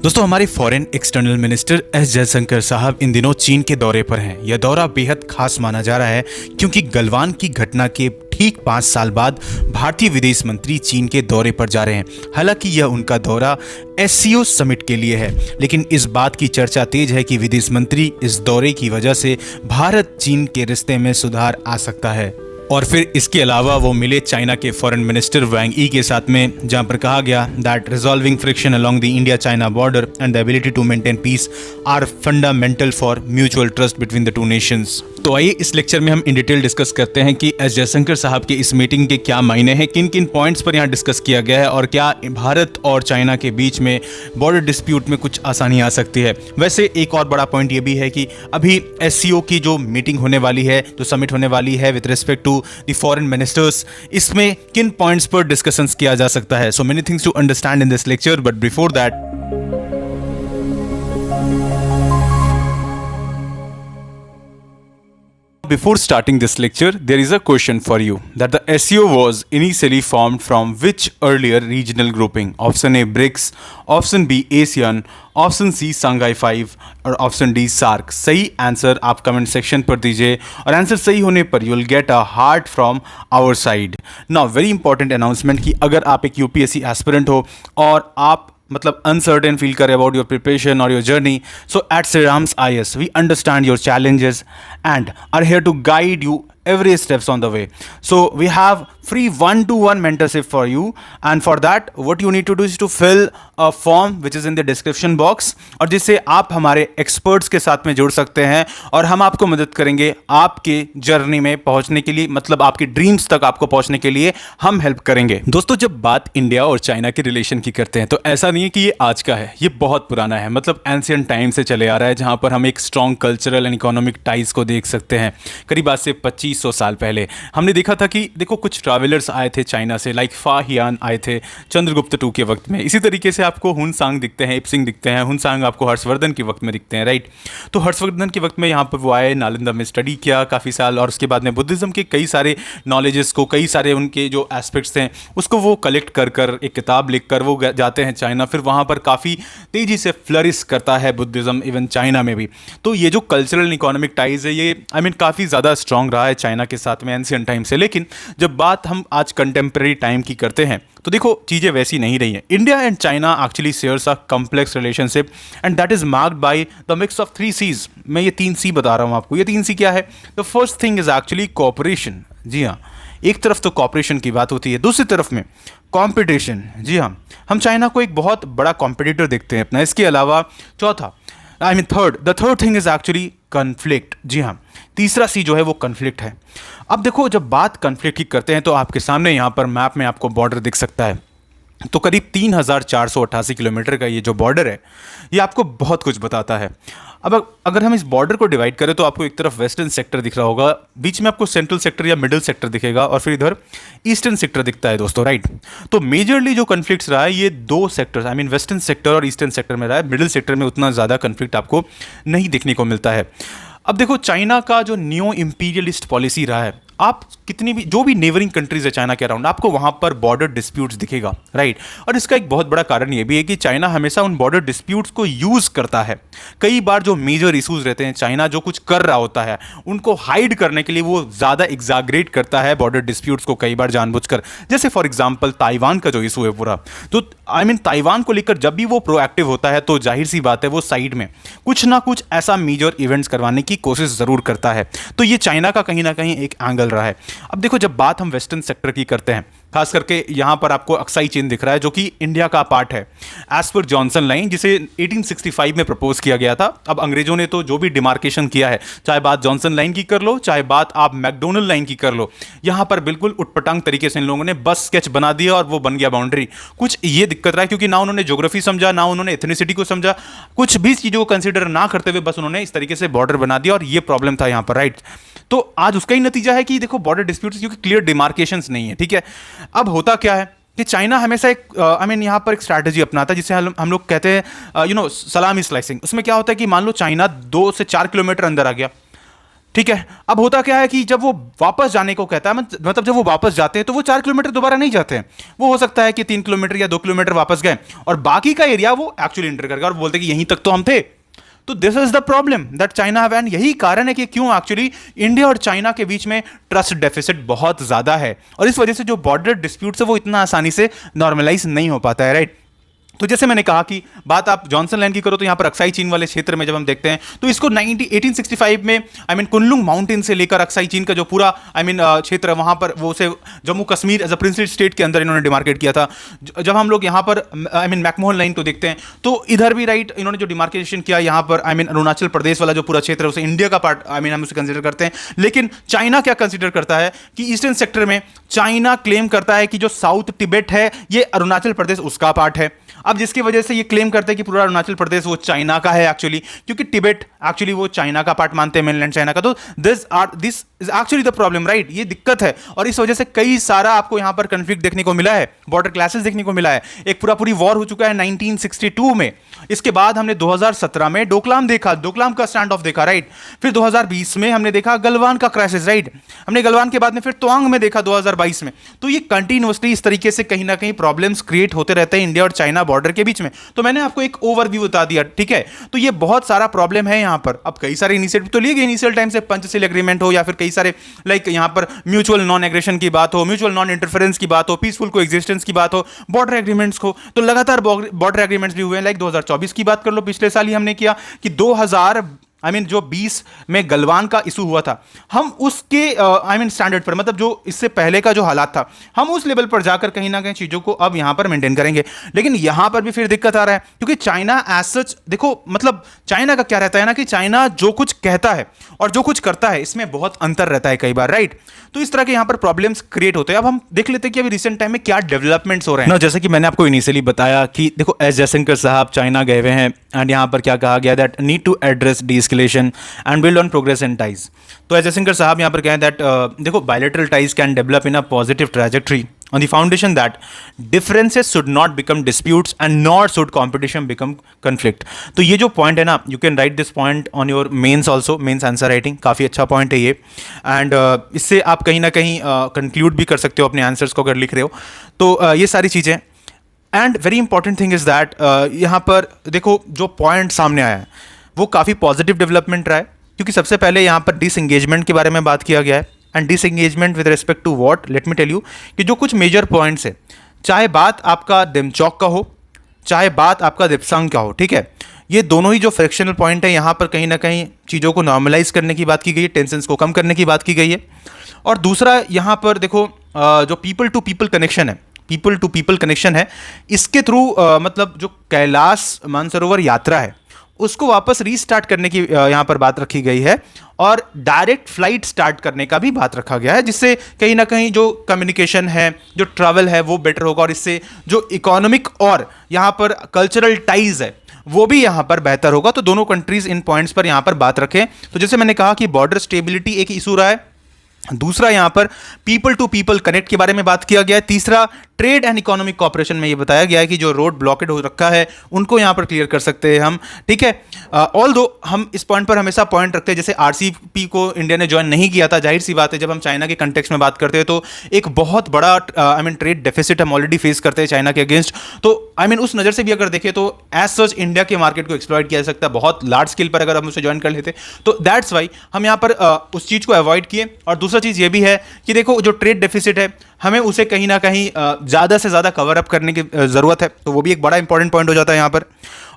दोस्तों, हमारे foreign external minister S Jaishankar साहब इन दिनों चीन के दौरे पर हैं। यह दौरा बेहद खास माना जा रहा है क्योंकि गलवान की घटना के ठीक 5 साल बाद भारतीय विदेश मंत्री चीन के दौरे पर जा रहे हैं। हालांकि यह उनका दौरा एससीओ समिट के लिए है, लेकिन इस बात की चर्चा तेज है कि विदेश मंत्री इस दौरे की वजह से भारत चीन के रिश्ते में सुधार आ सकता है। और फिर इसके अलावा वो मिले चाइना के फॉरेन मिनिस्टर वांग यी के साथ में, जहां पर कहा गया that resolving friction along the India China border and the ability to maintain peace are fundamental for mutual trust between the two nations. तो आइए इस लेक्चर में हम इन डिटेल डिस्कस करते हैं कि एस जयशंकर साहब के इस मीटिंग के क्या मायने हैं, किन किन पॉइंट्स पर यहाँ डिस्कस किया गया है और क्या भारत और चाइना के बीच में बॉर्डर डिस्प्यूट में कुछ आसानी आ सकती है। वैसे एक और बड़ा पॉइंट ये भी है कि अभी एससीओ की जो मीटिंग होने वाली है, जो समिट होने वाली है with respect to the foreign ministers, इसमें किन पॉइंट्स पर डिस्कशंस किया जा सकता है। So many things to understand in this lecture, but before that before starting this lecture, there is a question for you that the SCO was initially formed from which earlier regional grouping? Option A BRICS, option B ASEAN, option C Shanghai 5 और option D SAARC। सही answer आप comment section पर दीजिए और answer सही होने पर you will get a heart from our side. Now very important announcement कि अगर आप एक यूपीएससी एस्पिरेंट हो और आप मतलब अनसर्टेन फील करे अबाउट योर प्रिपरेशन और your journey, so at Sriram's IAS we understand your challenges and are here to guide you every steps on the way. So we have free 1-to-1 mentorship for you, and for that what you need to do is to fill a form which is in the description box, और जिससे आप हमारे experts के साथ में जुड़ सकते हैं और हम आपको मदद करेंगे आपके जर्नी में पहुंचने के लिए, मतलब आपकी ड्रीम्स तक आपको पहुंचने के लिए हम हेल्प करेंगे। दोस्तों, जब बात इंडिया और चाइना के रिलेशन की करते हैं तो ऐसा नहीं है कि ये आज का है, ये बहुत पुराना है, मतलब एंशियंट टाइम से चले आ रहा है, जहां पर हम एक strong cultural and economic ties को देख सकते हैं। करीब आज से 2500 साल पहले हमने देखा था कि देखो कुछ ट्रैवलर्स आए थे चाइना से, लाइक फाहियान आए थे चंद्रगुप्त टू के वक्त में। इसी तरीके से आपको हुनसांग दिखते हैं, इप्सिंग दिखते हैं, हुनसांग आपको हर्षवर्धन के वक्त में दिखते हैं, राइट। तो हर्षवर्धन के वक्त में यहाँ पर वो आए, नालंदा में स्टडी किया काफ़ी साल, और उसके बाद में बुद्धिज़्म के कई सारे नॉलेजेस को, कई सारे उनके जो एस्पेक्ट्स हैं उसको वो कलेक्ट कर कर एक किताब लिख कर वो जाते हैं चाइना। फिर वहाँ पर काफ़ी तेज़ी से फ्लरिश करता है बुद्धिज़्म इवन चाइना में भी। तो ये जो कल्चरल एंड इकोनॉमिक टाइज है ये काफ़ी ज़्यादा स्ट्रॉन्ग रहा है चाइना के साथ में एंशियंट टाइम से। लेकिन जब बात हम आज कंटेम्प्रेरी टाइम की करते हैं तो देखो चीज़ें वैसी नहीं रही हैं। India and China actually shares a complex relationship and that is marked by the mix of 3 C's। मैं ये 3 C बता रहा हूँ आपको। ये 3 C क्या है? The first thing is actually cooperation. जी हाँ, एक तरफ तो कोऑपरेशन की बात होती है, दूसरी तरफ में कंपटीशन। जी हाँ, हम चाइना को एक बहुत बड़ा कॉम्पिटिटर देखते हैं अपना। इसके अलावा चौथा the third thing is actually conflict. जी हाँ, तीसरा C जो है वो कन्फ्लिक्ट है। अब देखो जब बात कन्फ्लिक्ट की करते हैं तो आपके सामने यहाँ पर मैप में आपको बॉर्डर दिख सकता है। तो करीब 3488 किलोमीटर का ये जो बॉर्डर है ये आपको बहुत कुछ बताता है। अब अगर हम इस बॉर्डर को डिवाइड करें तो आपको एक तरफ वेस्टर्न सेक्टर दिख रहा होगा, बीच में आपको सेंट्रल सेक्टर या मिडिल सेक्टर दिखेगा और फिर इधर ईस्टर्न सेक्टर दिखता है दोस्तों, राइट। तो मेजरली जो कन्फ्लिक्ट्स रहा है ये 2 सेक्टर्स वेस्टर्न सेक्टर और ईस्टर्न सेक्टर में रहा है। मिडिल सेक्टर में उतना ज़्यादा कन्फ्लिक्ट आपको नहीं देखने को मिलता है। अब देखो चाइना का जो न्यू इंपीरियलिस्ट पॉलिसी रहा है, आप कितनी भी जो भी नेबरिंग कंट्रीज है चाइना के अराउंड, आपको वहां पर बॉर्डर डिस्प्यूट्स दिखेगा, राइट। और इसका एक बहुत बड़ा कारण ये भी है कि चाइना हमेशा उन बॉर्डर डिस्प्यूट्स को यूज करता है। कई बार जो मेजर इश्यूज रहते हैं, चाइना जो कुछ कर रहा होता है उनको हाइड करने के लिए वो ज़्यादा एग्जैगरेट करता है बॉर्डर डिस्प्यूट्स को, कई बार जानबूझकर। जैसे फॉर एग्जाम्पल ताइवान का जो इशू है पूरा, तो ताइवान को लेकर जब भी वो प्रोएक्टिव होता है तो जाहिर सी बात है वो साइड में कुछ ना कुछ ऐसा मेजर इवेंट्स करवाने की कोशिश ज़रूर करता है। तो ये चाइना का कहीं ना कहीं एक एंगल रहा है। अब देखो जब बात हम वेस्टर्न सेक्टर की करते हैं, खास करके यहां पर आपको अक्साई चेन दिख रहा है जो कि इंडिया का पार्ट है एज पर जॉनसन लाइन, जिसे 1865 में प्रपोज किया गया था। अब अंग्रेजों ने तो जो भी डिमार्केशन किया है, चाहे बात जॉनसन लाइन की कर लो, चाहे बात आप मैकडोनल्ड लाइन की कर लो, यहां पर बिल्कुल उटपटांग तरीके से इन लोगों ने बस स्केच बना दिया और वो बन गया बाउंड्री। कुछ ये दिक्कत रहा है क्योंकि ना उन्होंने ज्योग्राफी समझा, ना उन्होंने एथनिसिटी को समझा, कुछ भी चीजों को कंसिडर ना करते हुए बस उन्होंने इस तरीके से बॉर्डर बना दिया और ये प्रॉब्लम था यहां पर, राइट। तो आज उसका ही नतीजा है कि देखो बॉर्डर डिस्प्यूट्स क्योंकि क्लियर डिमार्केशंस नहीं है, ठीक है। अब होता क्या है कि चाइना हमेशा एक यहाँ पर एक स्ट्रैटेजी अपनाता है जिसे हम लोग कहते हैं सलामी स्लाइसिंग। उसमें क्या होता है कि मान लो चाइना 2 से 4 किलोमीटर अंदर आ गया, ठीक है। अब होता क्या है कि जब वो वापस जाने को कहता है, मतलब जब वो वापस जाते हैं तो वो 4 किलोमीटर दोबारा नहीं जाते हैं। वो हो सकता है कि 3 किलोमीटर या 2 किलोमीटर वापस गए और बाकी का एरिया वो एक्चुअली एंटर कर गए और बोलते कि यहीं तक तो हम थे। तो this is the problem that China have, and यही कारण है कि क्यों एक्चुअली इंडिया और चाइना के बीच में ट्रस्ट डेफिसिट बहुत ज्यादा है और इस वजह से जो बॉर्डर डिस्प्यूट्स है वो इतना आसानी से नॉर्मलाइज नहीं हो पाता है, राइट। तो जैसे मैंने कहा कि बात आप जॉनसन लैंड की करो तो यहाँ पर अक्साई चीन वाले क्षेत्र में जब हम देखते हैं तो इसको 1865 में कुनलुंग माउंटेन से लेकर अक्साई चीन का जो पूरा क्षेत्र है वहाँ पर वो उसे Jammu Kashmir as a princely state के अंदर इन्होंने डिमार्केट किया था। जब हम लोग यहाँ पर मैकमोहन लाइन को देखते हैं तो इधर भी राइट इन्होंने जो डिमार्केशन किया यहाँ पर अरुणाचल प्रदेश वाला जो पूरा क्षेत्र है उसे इंडिया का पार्ट हम उसे कंसिडर करते हैं। लेकिन चाइना क्या कंसिडर करता है कि ईस्टर्न सेक्टर में चाइना क्लेम करता है कि जो साउथ तिब्बत है ये अरुणाचल प्रदेश उसका पार्ट है। अब जिसकी वजह से ये क्लेम करते हैं कि पूरा अरुणाचल प्रदेश वो चाइना का है एक्चुअली, क्योंकि तिब्बत एक्चुअली वो चाइना का पार्ट मानते हैं, मेनलैंड चाइना का। तो this is actually the problem, right. ये दिक्कत है और इस वजह से कई सारा आपको यहां पर कंफ्लिक्ट देखने को मिला है, बॉर्डर क्लैशेस देखने को मिला है। एक पूरी वॉर हो चुका है 1962 में। इसके बाद हमने 2017 में डोकलाम देखा, डोकलाम का स्टैंड ऑफ देखा, राइट। फिर 2020 में हमने देखा गलवान का क्राइसिस, राइट। हमने गलवान के बाद में फिर तवांग में देखा 2022 में। तो ये कंटिन्यूअसली इस तरीके से कहीं ना कहीं प्रॉब्लम्स क्रिएट होते रहते हैं इंडिया और चाइना बॉर्डर के बीच में। तो मैंने आपको एक ओवरव्यू बता दिया, ठीक है। तो ये बहुत सारा प्रॉब्लम है यहाँ पर। अब कई सारे इनिशिएटिव तो लिए गए इनिशियल टाइम से, पंचशील एग्रीमेंट हो या फिर कई सारे लाइक यहाँ पर म्यूचुअल नॉन एग्रेशन की बात हो, म्यूचुअल नॉन इंटरफेरेंस की बात हो, पीसफुल को एग्जिस्टेंस की बात हो, बॉर्डर एग्रीमेंट्स को। तो लगातार बॉर्डर एग्रीमेंट्स भी हुए हैं। लाइक 2024 की बात कर लो, पिछले साल ही हमने किया कि 2000 जो 20 में गलवान का इशू हुआ था, हम उसके स्टैंडर्ड पर, मतलब जो इससे पहले का जो हालात था, हम उस लेवल पर जाकर कहीं ना कहीं चीजों को अब यहां पर मेंटेन करेंगे। लेकिन यहां पर भी फिर दिक्कत आ रहा है क्योंकि चाइना एज सच, देखो मतलब चाइना का क्या रहता है ना कि चाइना जो कुछ कहता है और जो कुछ करता है इसमें बहुत अंतर रहता है कई बार, राइट। तो इस तरह के यहां पर प्रॉब्लम्स क्रिएट होते हैं। अब हम देख लेते हैं कि अभी रिसेंट टाइम में क्या डेवलपमेंट्स हो रहे हैं। जैसे कि मैंने आपको इनिशियली बताया कि देखो एस जयशंकर साहब चाइना गए हुए हैं एंड यहां पर क्या कहा गया that need to address de-escalation and build on progress and ties। तो एस जयशंकर साहब यहाँ पर कहें दैट देखो bilateral ties can develop in a positive trajectory on the foundation that differences should not become disputes and nor should competition become conflict। तो ये जो point है ना, you can write this point on your mains also, mains answer writing, काफ़ी अच्छा point है ये। And इससे आप कहीं ना कहीं कंक्लूड भी कर सकते हो अपने आंसर्स को अगर लिख रहे हो तो ये सारी चीज़ें। And very important thing is that यहाँ पर देखो जो पॉइंट सामने आया है वो काफ़ी पॉजिटिव डेवलपमेंट रहा है, क्योंकि सबसे पहले यहाँ पर डिसएंगेजमेंट के बारे में बात किया गया है। And disengagement with respect to what, let me tell you कि जो कुछ मेजर पॉइंट्स है, चाहे बात आपका दिमचौक का हो, चाहे बात आपका दिपसंग का हो, ठीक है, ये दोनों ही जो फ्रिक्शनल पॉइंट है यहाँ पर कहीं ना कहीं चीज़ों को नॉर्मलाइज करने की बात की गई है, टेंशंस को कम करने की बात की गई है। और दूसरा यहाँ पर देखो जो पीपल टू पीपल कनेक्शन है, पीपल टू पीपल कनेक्शन है, इसके थ्रू मतलब जो कैलाश मानसरोवर यात्रा है उसको वापस रीस्टार्ट करने की यहाँ पर बात रखी गई है और डायरेक्ट फ्लाइट स्टार्ट करने का भी बात रखा गया है, जिससे कहीं ना कहीं जो कम्युनिकेशन है, जो ट्रैवल है वो बेटर होगा और इससे जो इकोनॉमिक और यहाँ पर कल्चरल टाइज है वो भी यहाँ पर बेहतर होगा। तो दोनों कंट्रीज इन पॉइंट्स पर यहाँ पर बात रखें। तो जैसे मैंने कहा कि बॉर्डर स्टेबिलिटी एक इशू रहा है, दूसरा यहाँ पर पीपल टू पीपल कनेक्ट के बारे में बात किया गया है, तीसरा ट्रेड एंड इकोनॉमिक कॉपरेशन में ये बताया गया है कि जो रोड ब्लॉकेड हो रखा है उनको यहाँ पर क्लियर कर सकते हैं हम, ठीक है। ऑल्दो हम इस पॉइंट पर हमेशा पॉइंट रखते हैं, जैसे आरसीईपी को इंडिया ने ज्वाइन नहीं किया था, जाहिर सी बात है जब हम चाइना के कंटेक्स्ट में बात करते हैं तो एक बहुत बड़ा ट्रेड डेफिसिट हम ऑलरेडी फेस करते हैं चाइना के अगेंस्ट। तो उस नज़र से भी अगर देखें तो एज सच इंडिया के मार्केट को एक्सप्लॉइट किया जा सकता है बहुत लार्ज स्केल पर अगर हम उसे ज्वाइन कर लेते, तो दैट्स वाई हम यहाँ पर उस चीज़ को अवॉइड किए। और दूसरा चीज़ ये भी है कि देखो जो ट्रेड डेफिसिट है हमें उसे कहीं ना कहीं ज़्यादा से ज़्यादा कवर अप करने की ज़रूरत है, तो वो भी एक बड़ा इंपॉर्टेंट पॉइंट हो जाता है यहाँ पर।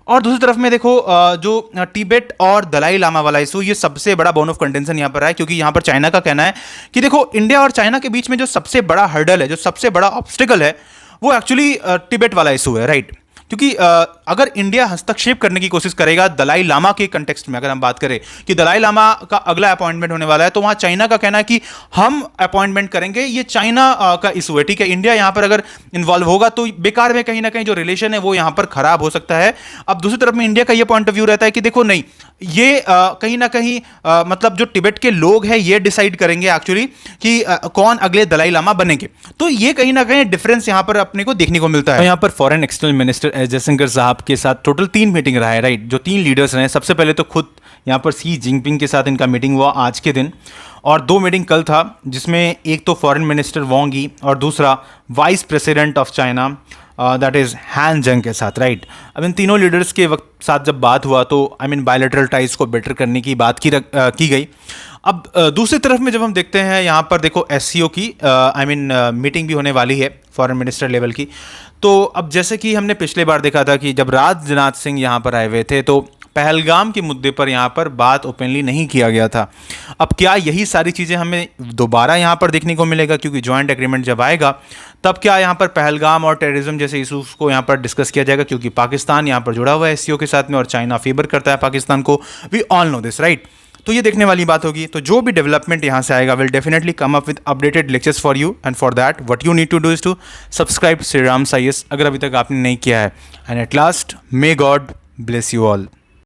और दूसरी तरफ में देखो जो तिब्बत और दलाई लामा वाला इशू, ये सबसे बड़ा बोन ऑफ कंटेंशन यहाँ पर है, क्योंकि यहाँ पर चाइना का कहना है कि देखो इंडिया और चाइना के बीच में जो सबसे बड़ा हर्डल है, जो सबसे बड़ा ऑब्स्टिकल है, वो एक्चुअली तिब्बत वाला इशू है, राइट। क्योंकि अगर इंडिया हस्तक्षेप करने की कोशिश करेगा दलाई लामा के कंटेक्स्ट में, अगर हम बात करें कि दलाई लामा का अगला अपॉइंटमेंट होने वाला है, तो वहां चाइना का कहना है कि हम अपॉइंटमेंट करेंगे, ये चाइना का इशू है, ठीक है। इंडिया यहां पर अगर इन्वॉल्व होगा तो बेकार में कहीं ना कहीं जो रिलेशन है वो यहां पर खराब हो सकता है। अब दूसरी तरफ में इंडिया का ये पॉइंट ऑफ व्यू रहता है कि देखो नहीं, ये कहीं ना कहीं मतलब जो तिब्बत के लोग हैं ये डिसाइड करेंगे एक्चुअली कि कौन अगले दलाई लामा बनेंगे। तो ये कहीं ना कहीं डिफरेंस यहाँ पर अपने को देखने को मिलता है। यहाँ पर foreign external minister S Jaishankar साहब के साथ टोटल 3 मीटिंग रहा है, राइट। जो 3 लीडर्स रहे, सबसे पहले तो खुद यहाँ पर सी जिनपिंग के साथ इनका मीटिंग हुआ आज के दिन, और 2 मीटिंग कल था, जिसमें एक तो फॉरेन मिनिस्टर वांग यी और दूसरा vice president of China that is हान जंग के साथ, राइट। अब इन तीनों लीडर्स के वक्त साथ जब बात हुआ तो बायलैटरल टाइज को बेटर करने की बात की गई। अब दूसरी तरफ में जब हम देखते हैं यहाँ पर देखो एससीओ की मीटिंग भी होने वाली है फॉरेन मिनिस्टर लेवल की। तो अब जैसे कि हमने पिछले बार देखा था कि जब राजनाथ सिंह यहाँ पर आए हुए थे तो पहलगाम के मुद्दे पर यहाँ पर बात ओपनली नहीं किया गया था। अब क्या यही सारी चीज़ें हमें दोबारा यहाँ पर देखने को मिलेगा, क्योंकि जॉइंट एग्रीमेंट जब आएगा तब क्या यहाँ पर पहलगाम और टेररिज्म जैसे इशूज़ को यहाँ पर डिस्कस किया जाएगा, क्योंकि पाकिस्तान यहाँ पर जुड़ा हुआ है एससीओ के साथ में और चाइना फेवर करता है पाकिस्तान को। We all know this, right. तो ये देखने वाली बात होगी। तो जो भी डेवलपमेंट यहाँ से आएगा will definitely come up with updated lectures for you, and for that what you need to do is to subscribe Sriram IAS अगर अभी तक आपने नहीं किया है। And at last may God bless you all.